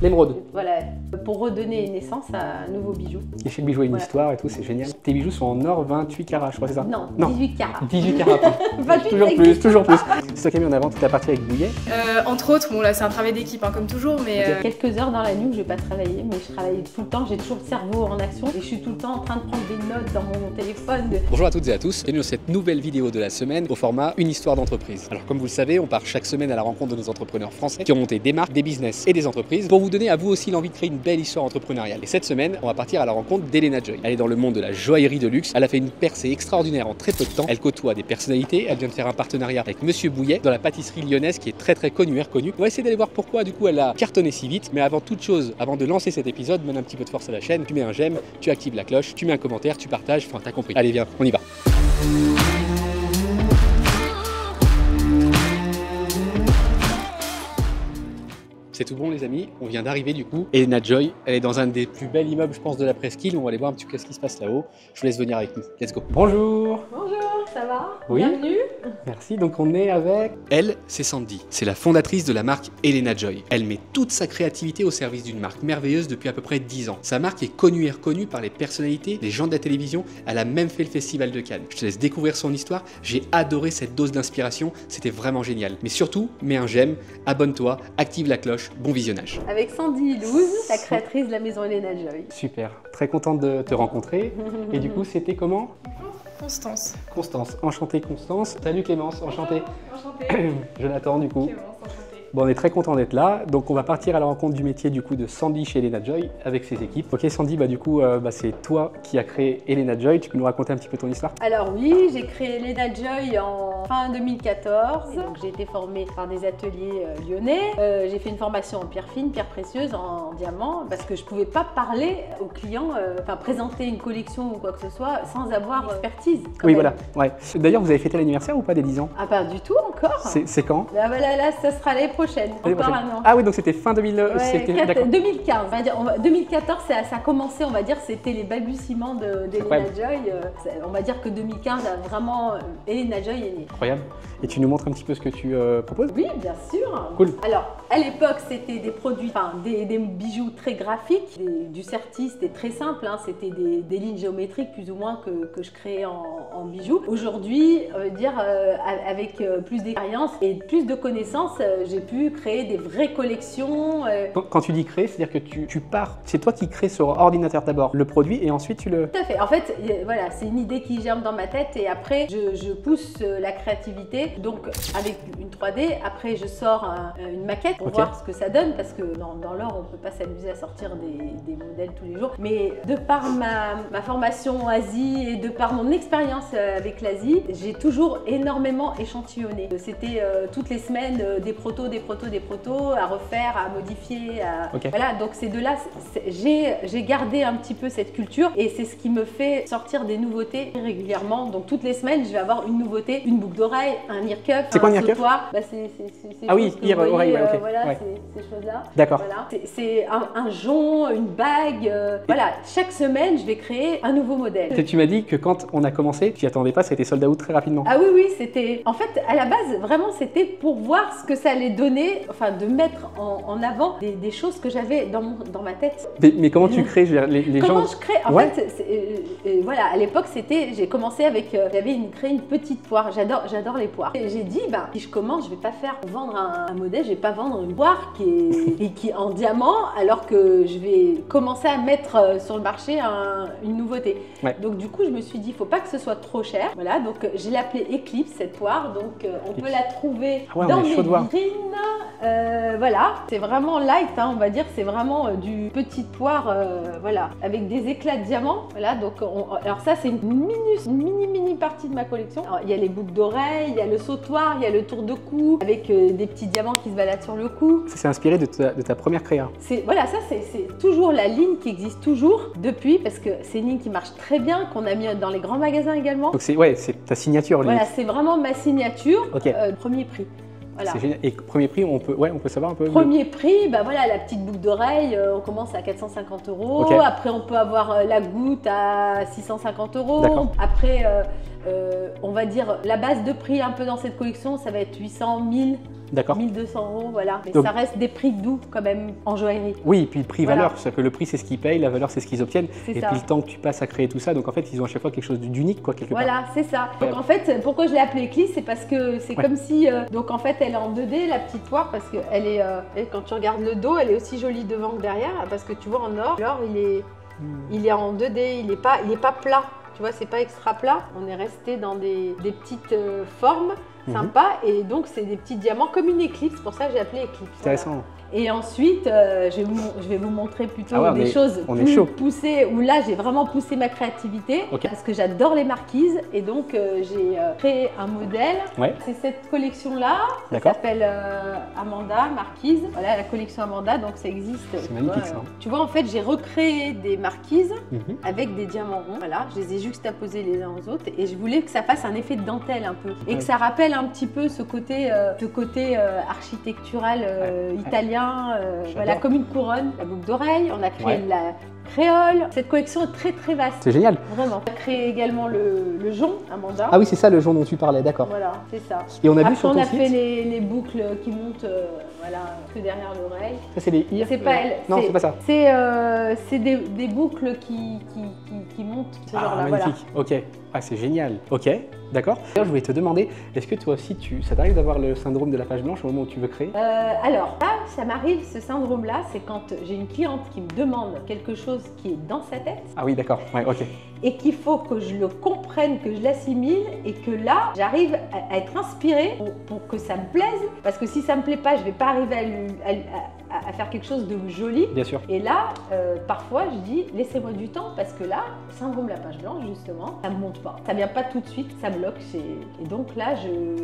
L'émeraude. Voilà, pour redonner naissance à un nouveau bijou. Et chaque bijou a une histoire et tout, c'est génial. Tes bijoux sont en or 28 carats, je crois, c'est ça? Non, 18 carats. 18 carats. 28, Toujours plus, toujours plus. C'est toi qui as mis en avant toute la partie avec Bouillet. Entre autres, bon là c'est un travail d'équipe hein, comme toujours, mais Il y a quelques heures dans la nuit où je vais pas travailler, mais je travaille tout le temps, j'ai toujours le cerveau en action et je suis tout le temps en train de prendre des notes dans mon téléphone. Bonjour à toutes et à tous, bienvenue dans cette nouvelle vidéo de la semaine au format Une histoire d'entreprise. Alors comme vous le savez, on part chaque semaine à la rencontre de nos entrepreneurs français qui ont monté des marques, des business et des entreprises pour vous donner à vous aussi l'envie de créer une belle histoire entrepreneuriale. Et cette semaine, on va partir à la rencontre d'Elena Joy. Elle est dans le monde de la joaillerie de luxe, elle a fait une percée extraordinaire en très peu de temps, elle côtoie des personnalités, elle vient de faire un partenariat avec Monsieur Bouillet dans la pâtisserie lyonnaise qui est très connue et reconnue. On va essayer d'aller voir pourquoi du coup elle a cartonné si vite, mais avant toute chose, avant de lancer cet épisode, donne un petit peu de force à la chaîne, tu mets un j'aime, tu actives la cloche, tu mets un commentaire, tu partages, enfin t'as compris. Allez viens, on y va. C'est tout bon les amis, on vient d'arriver du coup. Elena Joy, elle est dans un des plus bels immeubles je pense de la presqu'île. On va aller voir un petit peu ce qui se passe là-haut. Je vous laisse venir avec nous. Let's go. Bonjour. Bonjour, ça va? Oui. Bienvenue. Merci, donc on est avec... Elle, c'est Sandy. C'est la fondatrice de la marque Elena Joy. Elle met toute sa créativité au service d'une marque merveilleuse depuis à peu près 10 ans. Sa marque est connue et reconnue par les personnalités, les gens de la télévision. Elle a même fait le festival de Cannes. Je te laisse découvrir son histoire. J'ai adoré cette dose d'inspiration. C'était vraiment génial. Mais surtout, mets un j'aime, abonne-toi, active la cloche. Bon visionnage. Avec Sandy Louz, la créatrice de la maison Elena Joy. Super, très contente de te rencontrer. Et du coup, c'était comment? Constance. Constance, enchantée Constance. Salut Clémence, enchantée. Enchantée. Jonathan du coup. Clémence, enchantée. Bon, on est très content d'être là, donc on va partir à la rencontre du métier du coup de Sandy chez Elena Joy avec ses équipes. Ok Sandy, du coup c'est toi qui as créé Elena Joy, tu peux nous raconter un petit peu ton histoire? Alors oui, j'ai créé Elena Joy en fin 2014, donc j'ai été formée par des ateliers lyonnais. J'ai fait une formation en pierre fine, pierre précieuse, en diamant, parce que je pouvais pas parler aux clients, présenter une collection ou quoi que ce soit sans avoir expertise. Oui voilà, ouais. D'ailleurs vous avez fêté l'anniversaire ou pas des 10 ans? Ah pas du tout encore. C'est quand? Là, ça sera l'année prochaine. Encore un an. Ah oui, donc c'était fin 2000, ouais, 2015. On va dire, 2014, ça a commencé, on va dire, c'était les balbutiements d'Elena Joy. On va dire que 2015, vraiment, Elena Joy est née. Incroyable. Et tu nous montres un petit peu ce que tu proposes? Oui, bien sûr. Cool. Alors, à l'époque, c'était des produits, des bijoux très graphiques. Du Certi, c'était très simple. Hein, c'était des lignes géométriques, plus ou moins, que je créais en bijoux. Aujourd'hui, on va dire, avec plus d'expérience et plus de connaissances, j'ai pu créer des vraies collections. Quand tu dis créer, c'est-à-dire que tu pars, c'est toi qui crées sur ordinateur d'abord le produit et ensuite tu le... Tout à fait. En fait, voilà, c'est une idée qui germe dans ma tête et après, je pousse la créativité. Donc, avec une 3D, après, je sors une maquette pour voir ce que ça donne parce que dans l'or, on ne peut pas s'amuser à sortir des modèles tous les jours. Mais de par ma formation en Asie et de par mon expérience avec l'Asie, j'ai toujours énormément échantillonné. C'était toutes les semaines des protos à refaire, à modifier. Voilà, donc c'est de là, j'ai gardé un petit peu cette culture et c'est ce qui me fait sortir des nouveautés régulièrement. Donc toutes les semaines, je vais avoir une nouveauté, une boucle d'oreille, un ear cuff, c'est quoi un ear cuff? Ah oui, ear oreille, ouais, ok. Voilà, ouais. ces choses-là. D'accord. Voilà. C'est un jonc, une bague. Voilà, chaque semaine, je vais créer un nouveau modèle. Tu m'as dit que quand on a commencé, tu n'y attendais pas, ça a été sold out très rapidement. Ah oui, c'était... En fait, à la base, vraiment, c'était pour voir ce que ça allait donner, enfin, de mettre en avant des choses que j'avais dans ma tête. Mais comment tu crées? Je veux dire, comment je crée? En fait, voilà, à l'époque, j'ai commencé avec... J'avais créé une petite poire. J'adore les poires. J'ai dit, si je commence, je vais pas vendre un modèle, je vais pas vendre une poire qui est en diamant, alors que je vais commencer à mettre sur le marché une nouveauté. Ouais. Donc, du coup, je me suis dit, il faut pas que ce soit trop cher. Voilà, donc je l'ai appelée Eclipse, cette poire. Donc, on peut la trouver dans mes vitrines. Voilà, c'est vraiment light, hein, on va dire, c'est vraiment du petite poire, voilà, avec des éclats de diamant. Voilà, donc alors ça c'est une mini partie de ma collection. Alors, il y a les boucles d'oreilles, il y a le sautoir, il y a le tour de cou avec des petits diamants qui se baladent sur le cou. Ça s'est inspiré de ta première créa. Voilà, ça c'est toujours la ligne qui existe toujours depuis parce que c'est une ligne qui marche très bien, qu'on a mis dans les grands magasins également. Donc c'est ta signature. Voilà, c'est vraiment ma signature, okay. Premier prix. Voilà. C'est génial. Et premier prix, on peut savoir un peu Premier prix, bah voilà, la petite boucle d'oreille, on commence à 450 €. Ok. Après, on peut avoir la goutte à 650 €. D'accord. Après, on va dire la base de prix un peu dans cette collection, ça va être 800, 1000, D'accord. 1200 €, voilà. Mais Donc- ça reste des prix doux quand même en joaillerie. Oui, et puis le prix-valeur, Voilà. c'est-à-dire que le prix c'est ce qu'ils payent, la valeur c'est ce qu'ils obtiennent. C'est Et ça. puis le temps que tu passes à créer tout ça, donc en fait ils ont à chaque fois quelque chose d'unique quoi, quelque part. Voilà, c'est ça. Donc Ouais. en fait, pourquoi je l'ai appelée Eclipse, c'est parce que c'est Ouais. comme si. Donc en fait, elle est en 2D, la petite poire, parce que elle est. Et quand tu regardes le dos, elle est aussi jolie devant que derrière, parce que tu vois en or, l'or il est en 2D, il est pas plat. Tu vois, c'est pas extra plat. On est resté dans des petites formes sympas, et donc c'est des petits diamants comme une éclipse. Pour ça, j'ai appelé Eclipse. Voilà. Intéressant. Et ensuite, je vais vous montrer plutôt Ah ouais, des choses on est plus chaud. poussées, où là j'ai vraiment poussé ma créativité, Ok. parce que j'adore les marquises, et donc j'ai créé un modèle. Ouais. C'est cette collection-là, ça D'accord. s'appelle Amanda Marquise. Voilà la collection Amanda, donc ça existe. C'est magnifique, ça. Tu vois, en fait, j'ai recréé des marquises Mhm. avec des diamants ronds. Voilà, je les ai juxtaposés les uns aux autres, et je voulais que ça fasse un effet de dentelle un peu, et Ouais. que ça rappelle un petit peu ce côté architectural italien, voilà, comme une couronne. La boucle d'oreille, on a créé Ouais. la créole. Cette collection est très très vaste, C'est génial. vraiment. On a créé également le jonc, Amanda. Ah oui, c'est ça le jonc dont tu parlais, d'accord. Voilà, c'est ça. Et on a vu Après, sur on ton a site, fait les boucles qui montent voilà, que derrière l'oreille. ça c'est les IR. C'est pas elle. Non, c'est pas ça. C'est des boucles qui montent, ce Ah, genre-là. Voilà. magnifique. Ok. Ah, c'est génial. Ok, d'accord. D'ailleurs, je voulais te demander, est-ce que toi aussi, ça t'arrive d'avoir le syndrome de la page blanche au moment où tu veux créer? Alors, là, ça m'arrive, ce syndrome-là, c'est quand j'ai une cliente qui me demande quelque chose qui est dans sa tête Ah oui, d'accord. Ouais, ok. et qu'il faut que je le comprenne, que je l'assimile, et que là, j'arrive à être inspirée pour que ça me plaise. Parce que si ça me plaît pas, je vais pas arriver à faire quelque chose de joli. Bien sûr. Et là, parfois, je dis, laissez-moi du temps, parce que là, syndrome de la page blanche, justement, ça me monte pas. Ça vient pas tout de suite, ça bloque. Et donc là,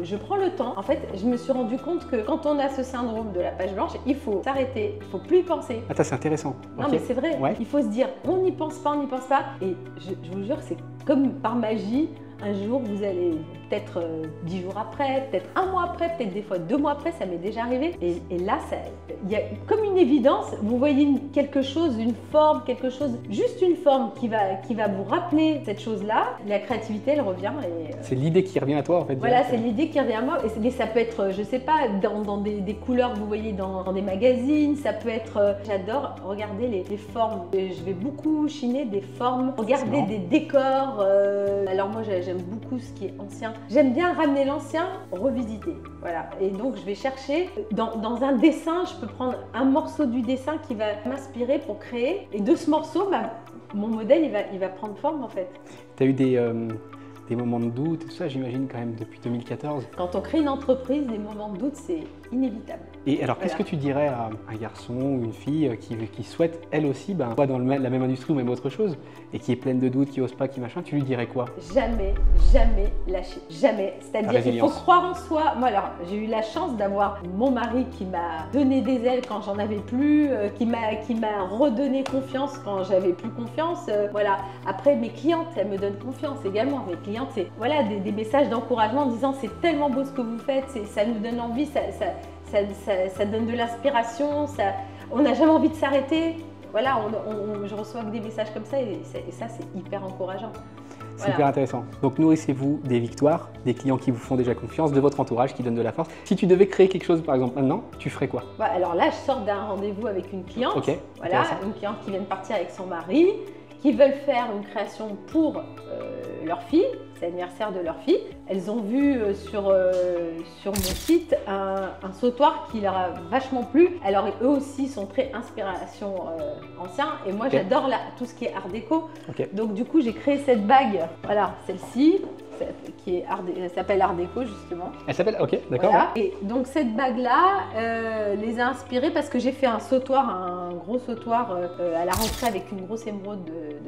je prends le temps. En fait, je me suis rendu compte que quand on a ce syndrome de la page blanche, il faut s'arrêter, il faut plus y penser. Ah, ça c'est intéressant. Non, Ok. mais c'est vrai, Ouais. il faut se dire, on n'y pense pas, on n'y pense pas. Et je vous jure, c'est comme par magie. Un jour, vous allez peut-être 10 jours après, peut-être un mois après, peut-être des fois 2 mois après, ça m'est déjà arrivé. Et là, il y a comme une évidence, vous voyez quelque chose, une forme, quelque chose, juste une forme qui va vous rappeler cette chose-là. La créativité, elle revient. C'est l'idée qui revient à toi en fait. Voilà, c'est directement. l'idée qui revient à moi. Mais ça peut être, je sais pas, dans des couleurs que vous voyez dans des magazines. Ça peut être, j'adore regarder les formes. Je vais beaucoup chiner des formes, regarder marrant. des décors. Alors moi, j'aime beaucoup ce qui est ancien. J'aime bien ramener l'ancien, revisiter. Voilà. Et donc, je vais chercher dans un dessin. Je peux prendre un morceau du dessin qui va m'inspirer pour créer. Et de ce morceau, mon modèle, il va prendre forme en fait. Tu as eu des moments de doute, tout ça, j'imagine quand même depuis 2014. Quand on crée une entreprise, les moments de doute, c'est inévitable. Et alors, qu'est-ce que Voilà. tu dirais à un garçon ou une fille qui souhaite, elle aussi, soit dans la même industrie ou même autre chose, et qui est pleine de doutes, qui n'ose pas, qui machin, tu lui dirais quoi? Jamais, jamais lâcher, jamais. C'est-à-dire qu'il faut résilience. croire en soi. Moi, alors, j'ai eu la chance d'avoir mon mari qui m'a donné des ailes quand j'en avais plus, qui m'a redonné confiance quand j'avais plus confiance. Voilà. Après, mes clientes, elles me donnent confiance également. Mes clientes, c'est voilà, des messages d'encouragement en disant c'est tellement beau ce que vous faites, ça nous donne envie, ça donne de l'inspiration, on n'a jamais envie de s'arrêter. Voilà, je reçois que des messages comme ça, et ça, c'est hyper encourageant. C'est Voilà. hyper intéressant. Donc nourrissez-vous des victoires, des clients qui vous font déjà confiance, de votre entourage qui donne de la force. Si tu devais créer quelque chose par exemple maintenant, tu ferais quoi? Voilà, alors là, je sors d'un rendez-vous avec une cliente. Ok, Voilà, intéressant. une cliente qui vient de partir avec son mari, qui veulent faire une création pour leur fille. C'est l'anniversaire de leur fille. Elles ont vu sur mon site un sautoir qui leur a vachement plu. Alors eux aussi sont très inspiration ancien, et moi Ok. j'adore tout ce qui est art déco. Ok. Donc du coup j'ai créé cette bague, voilà, celle-ci, elle s'appelle Art Déco justement. Elle s'appelle? Ok, d'accord. Voilà. Et donc cette bague-là les a inspirés parce que j'ai fait un sautoir, un gros sautoir à la rentrée avec une grosse émeraude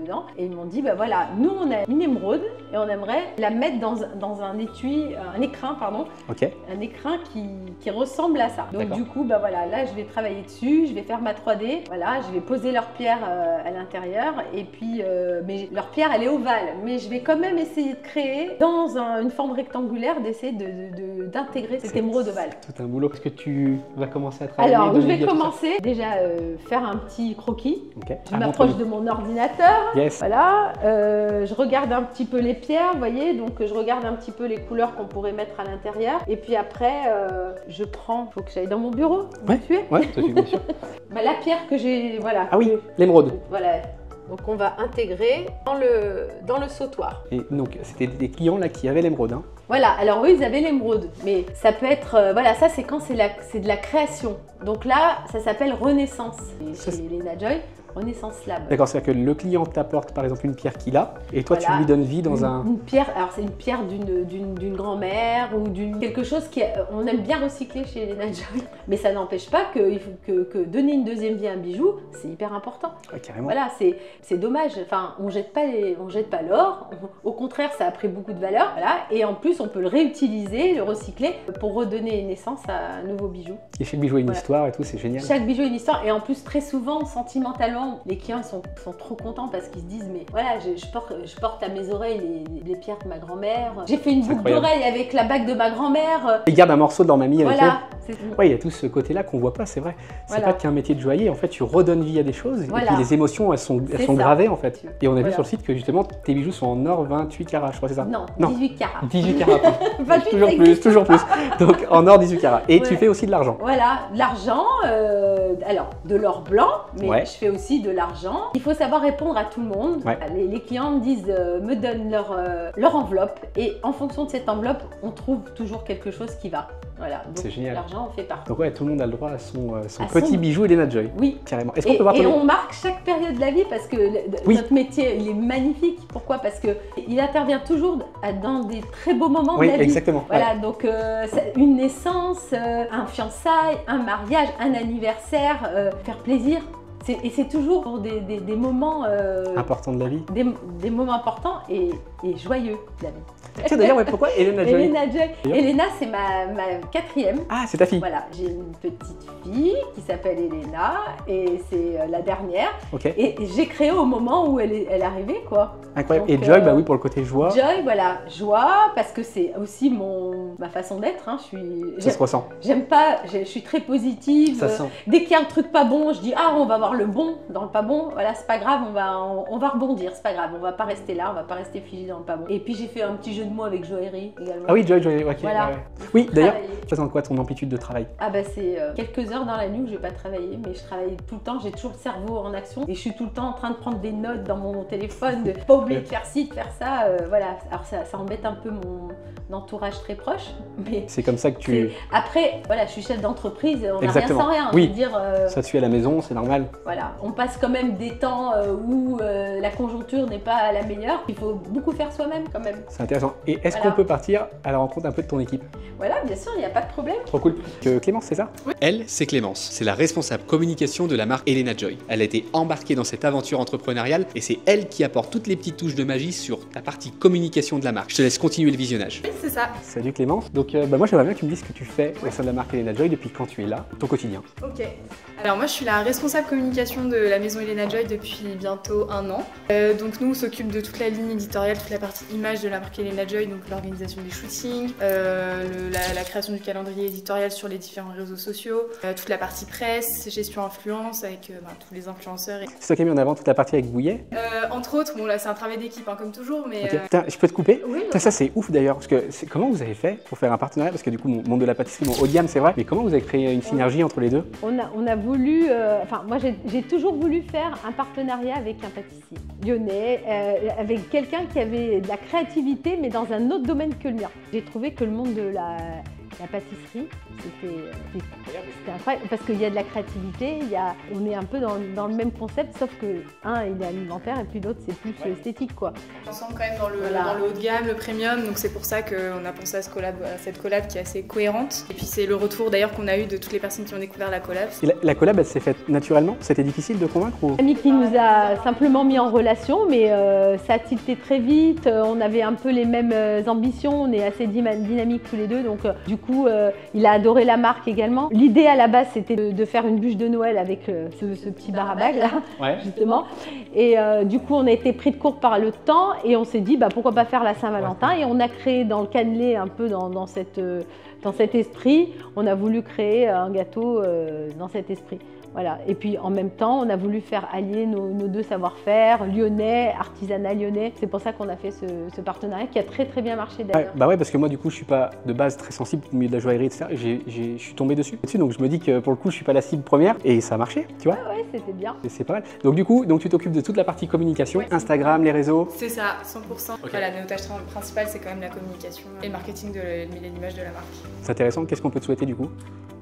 dedans. Et ils m'ont dit, bah voilà, nous on a une émeraude et on aimerait la mettre dans un étui, un écrin, pardon, Ok. un écrin qui ressemble à ça. Donc D'accord. du coup, bah voilà, là je vais travailler dessus, je vais faire ma 3D, voilà, je vais poser leur pierre à l'intérieur, et puis mais leur pierre elle est ovale, mais je vais quand même essayer de créer dans une forme rectangulaire, d'essayer d'intégrer cette émeraude ovale. Tout un boulot. Est-ce que tu vas commencer à travailler? Alors, je vais commencer déjà faire un petit croquis. Okay. Je m'approche de mon ordinateur. Yes. Voilà. Je regarde un petit peu les pierres, vous voyez. Donc, je regarde un petit peu les couleurs qu'on pourrait mettre à l'intérieur. Et puis après, je prends. Il faut que j'aille dans mon bureau. Ouais, ouais, ça suit, bien sûr. Bah, la pierre que j'ai, voilà. Ah oui, l'émeraude. Voilà. Donc on va intégrer dans le sautoir. Et donc c'était des clients là qui avaient l'émeraude. Hein. Voilà, alors eux ils avaient l'émeraude, mais ça peut être, voilà, ça c'est quand c'est de la création. Donc là, ça s'appelle Renaissance. Chez Elena Joy, Renaissance Lab. D'accord, c'est-à-dire que le client t'apporte par exemple une pierre qu'il a et toi voilà. Tu lui donnes vie dans une pierre, alors c'est une pierre d'une grand-mère ou quelque chose on aime bien recycler chez Elena Joy. Mais ça n'empêche pas que donner une deuxième vie à un bijou, c'est hyper important. Ouais, carrément. Voilà, c'est dommage, enfin on jette pas l'or, au contraire ça a pris beaucoup de valeur, voilà, et en plus on peut le réutiliser, le recycler pour redonner naissance à un nouveau bijou. Et chaque bijou a une histoire et tout, c'est génial. Chaque bijou a une histoire et en plus très souvent sentimentalement, les clients sont trop contents parce qu'ils se disent mais voilà, je porte à mes oreilles les pierres de ma grand-mère, j'ai fait une boucle d'oreille avec la bague de ma grand-mère. Ils gardent un morceau de leur mamie avec voilà, eux. Ouais, il y a tout ce côté-là qu'on voit pas, c'est vrai. C'est pas qu'un métier de joaillier, en fait tu redonnes vie à des choses et puis les émotions elles sont gravées en fait. Et on a vu sur le site que justement tes bijoux sont en or 28 carats, je crois c'est ça? Non, 18 carats. 18 carats. toujours plus. Donc en or 18 carats. Et tu fais aussi de l'argent. Voilà, de l'argent, alors de l'or blanc, mais je fais aussi de l'argent. Il faut savoir répondre à tout le monde. Ouais. Les clients me disent, me donnent leur enveloppe et en fonction de cette enveloppe, on trouve toujours quelque chose qui va. Voilà, donc l'argent on fait partout. Donc ouais, tout le monde a le droit à son petit bijou Elena Joy. Oui. Carrément. Est-ce qu'on peut voir et on marque chaque période de la vie parce que notre métier, il est magnifique. Pourquoi? Parce qu'il intervient toujours dans des très beaux moments de la vie. Oui, exactement. Voilà, donc une naissance, un fiançailles, un mariage, un anniversaire, faire plaisir. Et c'est toujours pour des moments importants de la vie. Des moments importants et joyeux de la vie. Tiens d'ailleurs, pourquoi Elena Joy? Elena Joy. Elena, c'est ma quatrième. Ah, c'est ta fille. Voilà, j'ai une petite fille qui s'appelle Elena et c'est la dernière. Okay. Et j'ai créé au moment où elle est arrivée, quoi. Incroyable. Donc, et Joy, bah oui, pour le côté joie. Joy, voilà, joie, parce que c'est aussi ma façon d'être. Hein. Ça se ressent. J'aime pas, je suis très positive. Ça sent. Dès qu'il y a un truc pas bon, je dis ah, on va voir le bon dans le pas bon. Voilà, c'est pas grave, on va rebondir, c'est pas grave, on va pas rester là, on va pas rester figé dans le pas bon. Et puis j'ai fait un petit jeu de mots avec joaillerie également. Ah oui, joaillerie, ok. Voilà. Ouais. Oui, d'ailleurs, tu fais dans quoi ton amplitude de travail? Ah bah c'est quelques heures dans la nuit où je vais pas travailler, mais je travaille tout le temps, j'ai toujours le cerveau en action et je suis tout le temps en train de prendre des notes dans mon téléphone, de pas oublier de faire ci, de faire ça, voilà. Alors ça embête un peu mon entourage très proche, mais c'est comme ça que tu... Après, voilà, je suis chef d'entreprise, on n'a rien sans rien. Oui, je veux dire, ça te suit à la maison, c'est normal. Voilà, on passe quand même des temps où la conjoncture n'est pas la meilleure, il faut beaucoup faire soi-même quand même. C'est intéressant. Et est-ce qu'on peut partir à la rencontre un peu de ton équipe? Voilà, bien sûr, il n'y a pas de problème. Trop cool. Clémence, c'est ça? Oui. Elle, c'est Clémence. C'est la responsable communication de la marque Elena Joy. Elle a été embarquée dans cette aventure entrepreneuriale et c'est elle qui apporte toutes les petites touches de magie sur la partie communication de la marque. Je te laisse continuer le visionnage. Oui, c'est ça. Salut Clémence. Donc moi j'aimerais bien que tu me dises ce que tu fais au sein de la marque Elena Joy depuis quand tu es là, ton quotidien. Ok. Alors moi je suis la responsable communication de la maison Elena Joy depuis bientôt 1 an. Donc nous on s'occupe de toute la ligne éditoriale, toute la partie image de la marque Elena Joy, donc l'organisation des shootings, la création du calendrier éditorial sur les différents réseaux sociaux, toute la partie presse, gestion influence avec tous les influenceurs. C'est toi qui as mis en avant toute la partie avec Bouillet? Entre autres, bon là c'est un travail d'équipe comme toujours, mais... Okay. Putain, je peux te couper? Oui. Ça c'est ouf d'ailleurs, parce que comment vous avez fait pour faire un partenariat? Parce que du coup, mon monde de la pâtisserie, haut de gamme c'est vrai, mais comment vous avez créé une synergie entre les deux? On a voulu, moi j'ai toujours voulu faire un partenariat avec un pâtissier lyonnais, avec quelqu'un qui avait de la créativité mais dans un autre domaine que le mien. J'ai trouvé que le monde de la pâtisserie, c'était incroyable parce qu'il y a de la créativité, on est un peu dans le même concept, sauf que un il est alimentaire et puis l'autre c'est plus esthétique quoi. On sent quand même dans le haut de gamme, le premium, donc c'est pour ça qu'on a pensé à cette collab qui est assez cohérente. Et puis c'est le retour d'ailleurs qu'on a eu de toutes les personnes qui ont découvert la collab. Et la collab elle s'est faite naturellement? C'était difficile de convaincre ou... Ami qui nous a simplement mis en relation, mais ça a tilté très vite, on avait un peu les mêmes ambitions, on est assez dynamiques tous les deux, donc du coup, il a adoré la marque également. L'idée à la base, c'était de faire une bûche de Noël avec ce petit bar à bagues là, justement. Et du coup, on a été pris de court par le temps et on s'est dit, bah, pourquoi pas faire la Saint-Valentin. Et on a créé dans le cannelé, un peu dans cet esprit, on a voulu créer un gâteau dans cet esprit. Voilà. Et puis en même temps, on a voulu faire allier nos deux savoir-faire, lyonnais, artisanat lyonnais. C'est pour ça qu'on a fait ce partenariat qui a très très bien marché d'ailleurs. Bah ouais, parce que moi du coup, je suis pas de base très sensible au milieu de la joaillerie, etc. Je suis tombé dessus. Donc je me dis que pour le coup, je suis pas la cible première et ça a marché, tu vois. Ouais, c'était bien. C'est pas mal. Donc du coup, tu t'occupes de toute la partie communication, Instagram, les réseaux. C'est ça, 100%. Okay. Voilà, notre tâche principale, c'est quand même la communication et le marketing de l'image de la marque. C'est intéressant. Qu'est-ce qu'on peut te souhaiter du coup?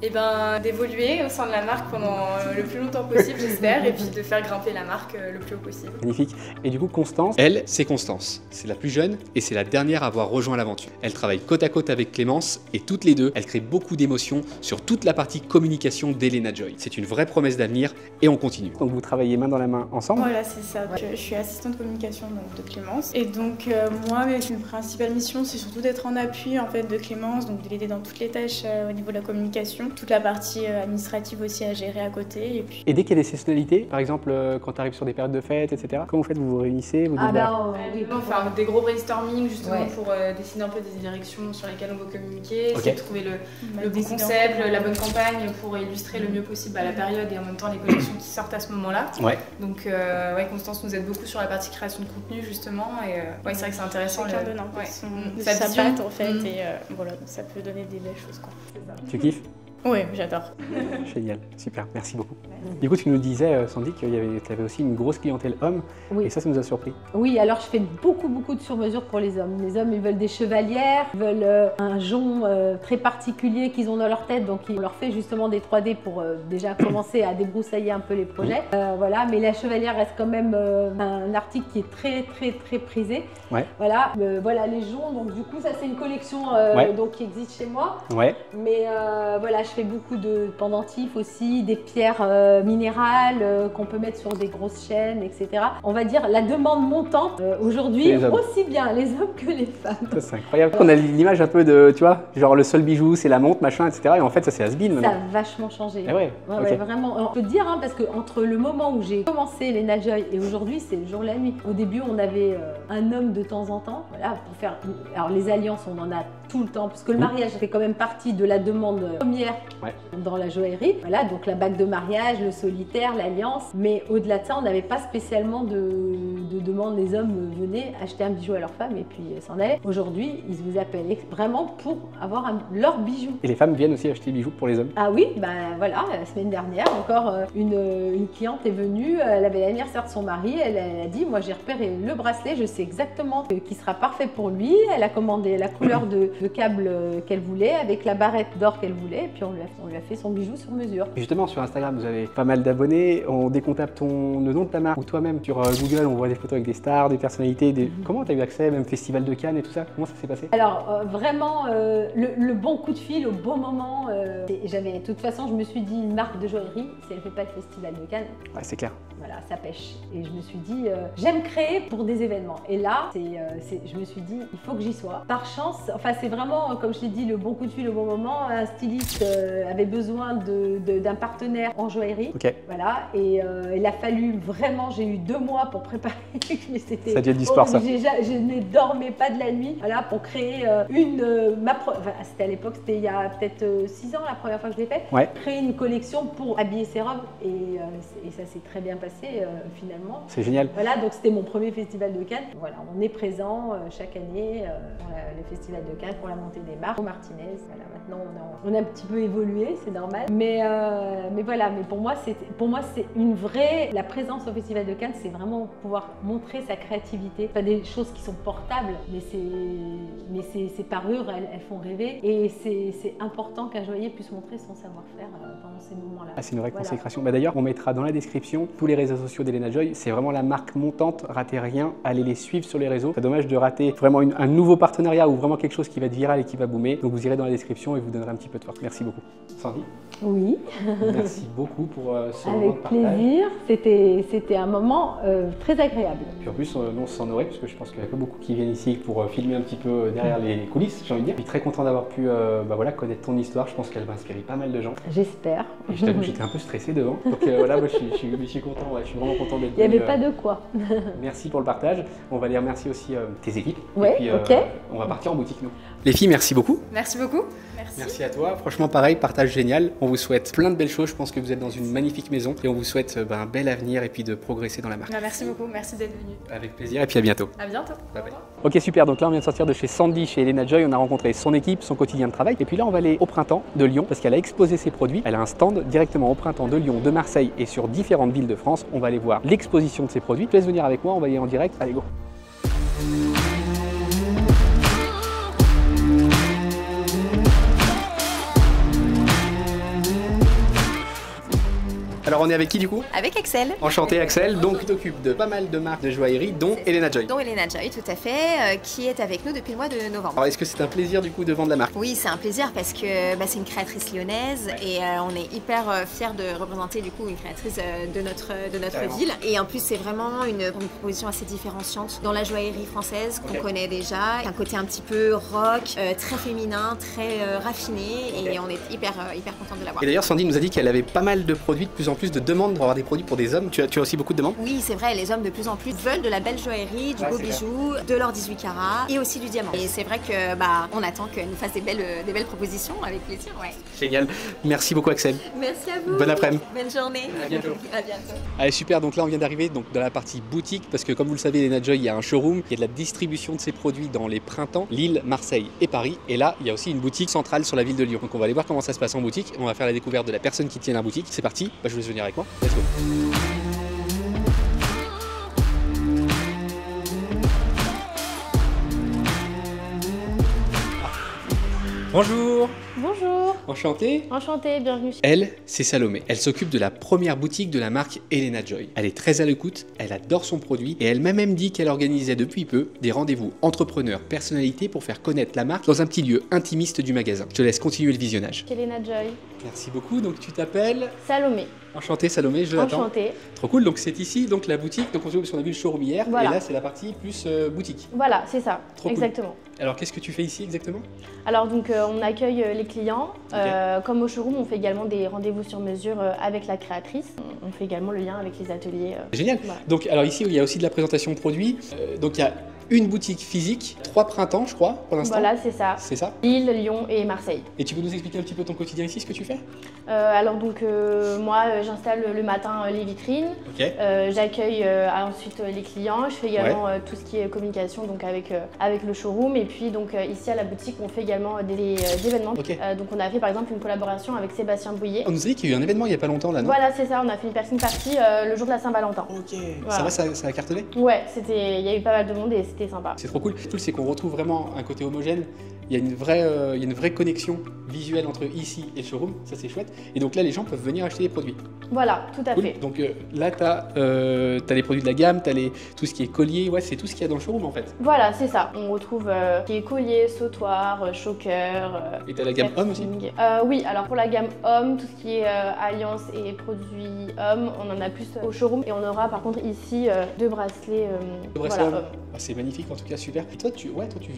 Eh ben, d'évoluer au sein de la marque pendant le plus longtemps possible, j'espère, et puis de faire grimper la marque le plus haut possible. Magnifique. Et du coup, Constance? Elle, c'est Constance. C'est la plus jeune et c'est la dernière à avoir rejoint l'aventure. Elle travaille côte à côte avec Clémence et toutes les deux, elles créent beaucoup d'émotions sur toute la partie communication d'Elena Joy. C'est une vraie promesse d'avenir et on continue. Donc vous travaillez main dans la main ensemble? Voilà, c'est ça. Je suis assistante communication donc, de Clémence. Et donc moi, mes principale mission, c'est surtout d'être en appui en fait de Clémence, donc de l'aider dans toutes les tâches au niveau de la communication. Toute la partie administrative aussi à gérer à côté. Et puis... Et dès qu'il y a des saisonnalités, par exemple quand tu arrives sur des périodes de fêtes, etc., comment vous faites? Vous vous réunissez? Oui, on fait des gros brainstorming justement pour décider un peu des directions sur lesquelles on veut communiquer, essayer de trouver le bon concept, la bonne campagne pour illustrer le mieux possible la période et en même temps les collections qui sortent à ce moment-là. Donc Constance nous aide beaucoup sur la partie création de contenu justement et c'est vrai que c'est intéressant. Chacun donne un peu sa patte en fait et voilà, ça peut donner des belles choses. Tu kiffes? Oui, j'adore. Génial, super, merci beaucoup. Du coup, tu nous disais, Sandy, que tu avais aussi une grosse clientèle homme, et ça nous a surpris. Oui, alors je fais beaucoup de sur-mesure pour les hommes. Les hommes, ils veulent des chevalières, ils veulent un jonc très particulier qu'ils ont dans leur tête, donc on leur fait justement des 3D pour déjà commencer à débroussailler un peu les projets. Voilà, mais la chevalière reste quand même un article qui est très prisé. Voilà, voilà les joncs, donc du coup, ça c'est une collection donc, qui existe chez moi. Mais voilà, je fais beaucoup de pendentifs aussi, des pierres minérales qu'on peut mettre sur des grosses chaînes, etc. On va dire la demande montante aujourd'hui, aussi bien les hommes que les femmes. C'est incroyable. On a l'image un peu de, tu vois, genre le seul bijou, c'est la montre, machin, etc. Et en fait, ça c'est has-been maintenant. Ça a vachement changé. Okay. Vraiment. On peut dire, parce qu'entre le moment où j'ai commencé Elena Joy et aujourd'hui, c'est le jour et la nuit. Au début, on avait un homme de temps en temps, voilà, pour faire. Alors les alliances, on en a tout le temps, parce que le mariage fait quand même partie de la demande première dans la joaillerie. Voilà, donc la bague de mariage, le solitaire, l'alliance. Mais au-delà de ça, on n'avait pas spécialement de demande. Les hommes venaient acheter un bijou à leur femme et puis s'en allaient. Aujourd'hui, ils vous appellent vraiment pour avoir leur bijou. Et les femmes viennent aussi acheter des bijoux pour les hommes? Ah oui, voilà, la semaine dernière, encore une cliente est venue, elle avait l'anniversaire de son mari, elle a dit, moi j'ai repéré le bracelet, je sais exactement qui sera parfait pour lui. Elle a commandé la couleur de câble qu'elle voulait, avec la barrette d'or qu'elle voulait, et puis on lui a fait son bijou sur mesure. Justement, sur Instagram, vous avez pas mal d'abonnés, dès qu'on tape le nom de ta marque, ou toi-même sur Google, on voit des photos avec des stars, des personnalités, Comment tu as eu accès, même Festival de Cannes et tout ça? Comment ça s'est passé? Alors, vraiment, le bon coup de fil au bon moment, de toute façon, je me suis dit, une marque de joaillerie, si elle ne fait pas le Festival de Cannes, c'est clair. Voilà, ça pêche. Et je me suis dit, j'aime créer pour des événements. Et là, je me suis dit, il faut que j'y sois. Par chance, enfin, c'est vraiment, comme je l'ai dit, le bon coup de fil au bon moment. Un styliste avait besoin d'un partenaire en joaillerie. Voilà, et il a fallu vraiment, j'ai eu 2 mois pour préparer. Mais c'était ça a dû être du sport, ça. Je ne dormais pas de la nuit, voilà, pour créer c'était à l'époque, c'était il y a peut-être 6 ans la première fois que je l'ai fait. Créer une collection pour habiller ses robes et ça s'est très bien passé finalement. C'est génial. Voilà, donc c'était mon premier festival de Cannes. Voilà, on est présent chaque année pour le festival de Cannes pour la montée des marques au Martinez. Voilà, maintenant on a un petit peu évolué, c'est normal. Mais voilà, mais pour moi c'est une vraie. La présence au festival de Cannes, c'est vraiment pouvoir montrer sa créativité. Pas des choses qui sont portables, mais c'est parures, elles font rêver. Et c'est important qu'un joaillier puisse montrer son savoir-faire pendant ces moments-là. C'est une vraie consécration. D'ailleurs, on mettra dans la description tous les réseaux sociaux d'Elena Joy. C'est vraiment la marque montante. Ratez rien, allez les suivre sur les réseaux. C'est dommage de rater vraiment un nouveau partenariat ou vraiment quelque chose qui va être viral et qui va boomer. Donc vous irez dans la description et vous donnerez un petit peu de force. Merci beaucoup. Sandy. Oui. Merci beaucoup pour ce moment de Avec partage. plaisir. C'était un moment très agréable. Puis en plus, nous on se sent honoré parce que je pense qu'il n'y a pas beaucoup qui viennent ici pour filmer un petit peu derrière les coulisses, j'ai envie de dire. Je suis très content d'avoir pu voilà, connaître ton histoire. Je pense qu'elle va inspirer pas mal de gens. J'espère. Et je t'avoue que j'étais un peu stressé devant. Donc voilà, moi, je suis content. Ouais, je suis vraiment content d'être Il n'y venu. avait pas de quoi. Merci pour le partage. On va aller remercier aussi tes équipes. Ouais, et puis, ok. On va partir en boutique, nous. Les filles, merci beaucoup. Merci beaucoup. Merci à toi. Franchement, pareil, partage génial. On vous souhaite plein de belles choses. Je pense que vous êtes dans une magnifique maison et on vous souhaite un bel avenir et puis de progresser dans la marque. Merci beaucoup, merci d'être venu. Avec plaisir et puis à bientôt. À bientôt. Bye bye. Ok, super. Donc là, on vient de sortir de chez Sandy, chez Elena Joy. On a rencontré son équipe, son quotidien de travail. Et puis là, on va aller au printemps de Lyon parce qu'elle a exposé ses produits. Elle a un stand directement au printemps de Lyon, de Marseille et sur différentes villes de France. On va aller voir l'exposition de ses produits. Je te laisse venir avec moi. On va y aller en direct. Allez, go. Alors on est avec qui du coup? Avec Axel. Enchanté Axel, donc tu t'occupes de pas mal de marques de joaillerie dont Elena Joy. Dont Elena Joy, tout à fait, qui est avec nous depuis le mois de novembre. Alors est-ce que c'est un plaisir du coup de vendre la marque? Oui, c'est un plaisir parce que c'est une créatrice lyonnaise et on est hyper fiers de représenter du coup une créatrice de notre ville. Et en plus c'est vraiment une proposition assez différenciante dans la joaillerie française qu'on connaît déjà. Un côté un petit peu rock, très féminin, très raffiné et on est hyper contente de l'avoir. Et d'ailleurs Sandy nous a dit qu'elle avait pas mal de produits, de plus en plus de demandes pour avoir des produits pour des hommes. Tu as aussi beaucoup de demandes? Oui, c'est vrai, les hommes de plus en plus veulent de la belle joaillerie, du beau bijou, de l'or 18 carats et aussi du diamant. Et c'est vrai que on attend qu'elle nous fasse des belles propositions avec plaisir. Ouais. Génial. Merci beaucoup Axel. Merci à vous. Bon après-midi. Bonne journée. À bientôt. À bientôt. Allez super, donc là on vient d'arriver dans la partie boutique parce que comme vous le savez Elena Joy il y a un showroom, il y a de la distribution de ses produits dans les printemps, Lille, Marseille et Paris et là il y a aussi une boutique centrale sur la ville de Lyon. Donc on va aller voir comment ça se passe en boutique, on va faire la découverte de la personne qui tient la boutique. C'est parti, je vous laisse venir avec moi. Let's go. Bonjour. Bonjour. Enchanté. Enchantée, bienvenue. Elle, c'est Salomé. Elle s'occupe de la première boutique de la marque Elena Joy. Elle est très à l'écoute, elle adore son produit et elle m'a même dit qu'elle organisait depuis peu des rendez-vous entrepreneurs, personnalités pour faire connaître la marque dans un petit lieu intimiste du magasin. Je te laisse continuer le visionnage. Elena Joy. Merci beaucoup. Donc tu t'appelles Salomé. Enchanté Salomé, je l'attends. Enchantée. Trop cool. Donc c'est ici donc la boutique. Donc on a vu le showroom hier Voilà. et là c'est la partie plus boutique. Voilà, c'est ça. Trop cool. Exactement. Alors qu'est-ce que tu fais ici exactement? Alors donc on accueille les clients. Comme au showroom, on fait également des rendez-vous sur mesure avec la créatrice. On fait également le lien avec les ateliers. Génial. Voilà. Donc alors ici il y a aussi de la présentation de produits. Donc il y a une boutique physique, 3 printemps je crois pour l'instant. Voilà, c'est ça. C'est ça. Lille, Lyon et Marseille. Et tu peux nous expliquer un petit peu ton quotidien ici, ce que tu fais? Alors donc moi j'installe le matin les vitrines. Ok. J'accueille ensuite les clients. Je fais également tout ce qui est communication donc avec le showroom. Et puis donc ici à la boutique on fait également des événements. Ok. Donc on a fait par exemple une collaboration avec Sébastien Bouillet. On nous a dit qu'il y a eu un événement il n'y a pas longtemps là, non? Voilà, c'est ça, on a fait une personne partie le jour de la Saint-Valentin. Ok, Voilà. ça va, ça a cartonné? Ouais, il y a eu pas mal de monde et c'était sympa. C'est trop cool. Le truc, c'est qu'on retrouve vraiment un côté homogène. Il y a une vraie connexion visuelle entre ici et le showroom, ça c'est chouette. Et donc là, les gens peuvent venir acheter des produits. Voilà, tout à Cool. fait. Donc là, tu as les produits de la gamme, tu as tout ce qui est collier, ouais, c'est tout ce qu'il y a dans le showroom en fait. Voilà, c'est ça. On retrouve qui est collier, sautoir, choker. Et tu as la gamme homme aussi? Oui, alors pour la gamme homme, tout ce qui est alliance et produits hommes, on en a plus au showroom. Et on aura par contre ici 2 bracelets. Voilà, hommes. Ah, c'est magnifique en tout cas, super. Et toi, tu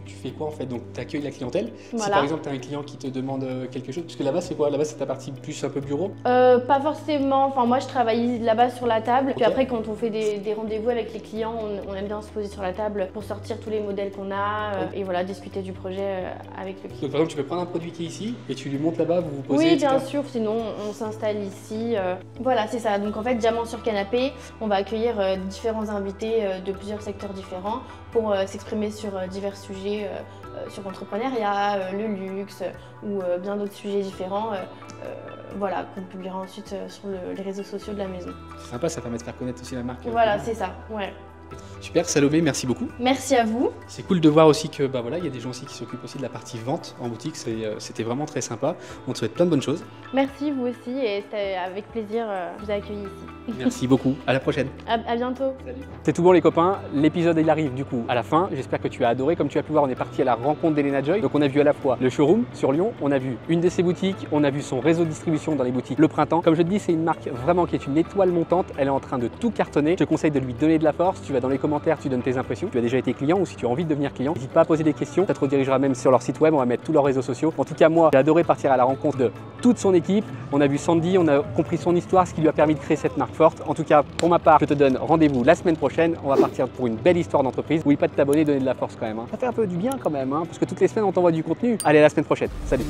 fais quoi en fait? Donc tu accueilles la clientèle. Si Voilà. par exemple tu as un client qui te demande quelque chose, parce que là-bas c'est quoi? Là-bas c'est ta partie plus un peu bureau? Pas forcément, enfin moi je travaille là-bas sur la table, puis Ok. après quand on fait des rendez-vous avec les clients, on aime bien se poser sur la table pour sortir tous les modèles qu'on a et voilà, discuter du projet avec le client. Donc par exemple tu peux prendre un produit qui est ici et tu lui montres là-bas, vous vous posez, Oui, etc. bien sûr, sinon on s'installe ici. Voilà, c'est ça. Donc en fait, Diamant sur canapé, on va accueillir différents invités de plusieurs secteurs différents pour s'exprimer sur divers sujets, sur l'entrepreneuriat, le luxe ou bien d'autres sujets différents. Voilà, qu'on publiera ensuite sur les réseaux sociaux de la maison. C'est sympa, ça permet de faire connaître aussi la marque. Voilà, c'est ça, ouais. Super, Salomé, merci beaucoup. Merci à vous. C'est cool de voir aussi que voilà, il y a des gens aussi qui s'occupent aussi de la partie vente en boutique. C'était vraiment très sympa. On te souhaite plein de bonnes choses. Merci vous aussi et c'était avec plaisir je vous ai accueilli ici. Merci beaucoup. À la prochaine. À bientôt. C'est tout bon les copains. L'épisode il arrive du coup à la fin. J'espère que tu as adoré. Comme tu as pu voir, on est parti à la rencontre d'Elena Joy. Donc on a vu à la fois le showroom sur Lyon, on a vu une de ses boutiques, on a vu son réseau de distribution dans les boutiques Le Printemps. Comme je te dis, c'est une marque vraiment qui est une étoile montante. Elle est en train de tout cartonner. Je te conseille de lui donner de la force. Tu vas dans les commentaires, tu donnes tes impressions. Tu as déjà été client ou si tu as envie de devenir client, n'hésite pas à poser des questions. Ça te redirigera même sur leur site web. On va mettre tous leurs réseaux sociaux. En tout cas, moi, j'ai adoré partir à la rencontre de toute son équipe. On a vu Sandy, on a compris son histoire, ce qui lui a permis de créer cette marque forte. En tout cas, pour ma part, je te donne rendez-vous la semaine prochaine. On va partir pour une belle histoire d'entreprise. N'oublie pas de t'abonner, donner de la force quand même. Ça fait un peu du bien quand même, parce que toutes les semaines, on t'envoie du contenu. Allez, à la semaine prochaine. Salut.